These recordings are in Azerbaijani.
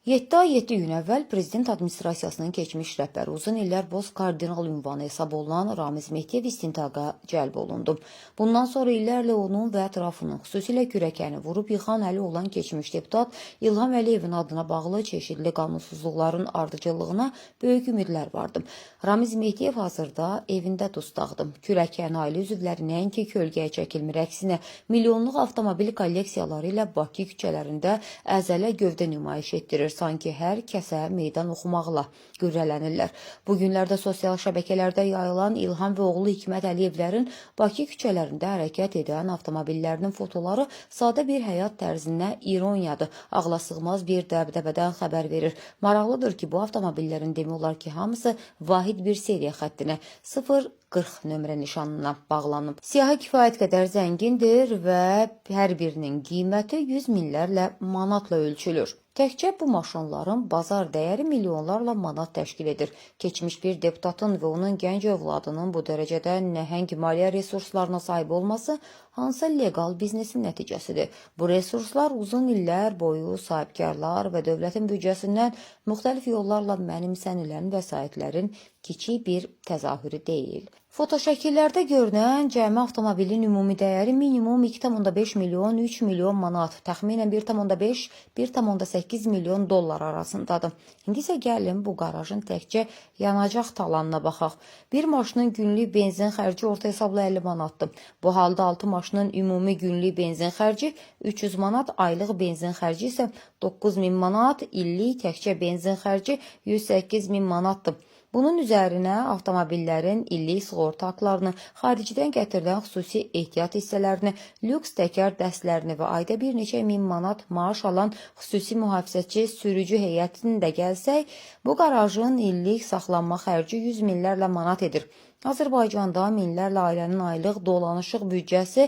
7 ay 7 gün əvvəl Prezident Administrasiyasının keçmiş rəhbəri uzun illər boz kardinal ünvanı hesab olunan Ramiz Mehdiyev istintaqa cəlb olundu. Bundan sonra illərlə onun və ətrafının, xüsusilə kürəkəni vurub yıxan əli olan keçmiş deputat İlham Əliyevin adına bağlı çeşidli qanunsuzluqların ardıcıllığına böyük ümidlər vardı. Ramiz Mehdiyev hazırda evində dustaqdı. Kürəkəni ailə üzvləri nəinki kölgəyə çəkilmir, əksinə milyonluq avtomobil kolleksiyaları ilə Bakı küçələrində əzələ gövdə nümayiş etdirir. Sanki hər kəsə meydan oxumaqla qürrələnirlər. Bu günlərdə sosial şəbəkələrdə yayılan İlham və oğlu Hikmət Əliyevlərin Bakı küçələrində hərəkət edən avtomobillərinin fotoları sadə bir həyat tərzinə ironiyadır, ağlasığmaz bir dəbdəbədən xəbər verir. Maraqlıdır ki, bu avtomobillərin demək olar ki, hamısı vahid bir seriya xəttinə 040 nömrə nişanına bağlanıb. Siyahı kifayət qədər zəngindir və hər birinin qiyməti 100 minlərlə manatla ölçülür. Təkcə bu maşınların bazar dəyəri milyonlarla manat təşkil edir. Keçmiş bir deputatın və onun gənc övladının bu dərəcədə nəhəng maliyyə resurslarına sahib olması hansı legal biznesin nəticəsidir. Bu resurslar uzun illər boyu sahibkarlar və dövlətin büdcəsindən müxtəlif yollarla mənimsənilən vəsaitlərin kiçik bir təzahürü deyil. Fotoşəkillərdə görünən cəmi avtomobilin ümumi dəyəri minimum 2,5 milyon, 3 milyon manat, təxminən 1,5-1,8 milyon dollar arasındadır. İndi isə gəlin bu qarajın təkcə yanacaq talanına baxaq. Bir maşının günlük benzin xərci orta hesabla 50 manatdır. Bu halda 6 maşının ümumi günlük benzin xərci 300 manat, aylıq benzin xərci isə 9000 manat, illik təkcə benzin xərci 108.000 manatdır. Bunun üzərinə avtomobillərin illik sığorta haqlarını, xaricdən gətirilən xüsusi ehtiyat hissələrini, lüks təkər dəstlərini və ayda bir neçə min manat maaş alan xüsusi mühafizəçi sürücü heyətini də gəlsək, bu qarajın illik saxlanma xərci 100 minlərlə manat edir. Azərbaycanda minlərlə ailənin aylıq dolanışıq büdcəsi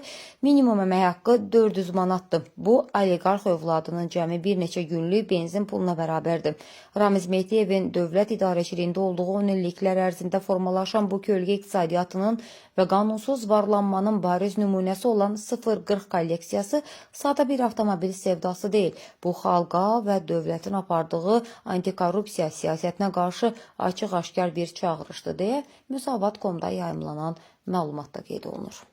minimum əmək haqqı 400 manatdır. Bu, oliqarx övladının cəmi bir neçə günlük benzin puluna bərabərdir. Ramiz Mehdiyevin dövlət idarəçiliyində olduğu 10 illiklər ərzində formalaşan bu kölgə iqtisadiyyatının və qanunsuz varlanmanın bariz nümunəsi olan 040 kolleksiyası sadə bir avtomobil sevdası deyil. Bu, xalqa və dövlətin apardığı antikorrupsiya siyasətinə qarşı açıq-aşkar bir çağırışdır deyə Müsavat.com-da yayımlanan məlumatda qeyd olunur.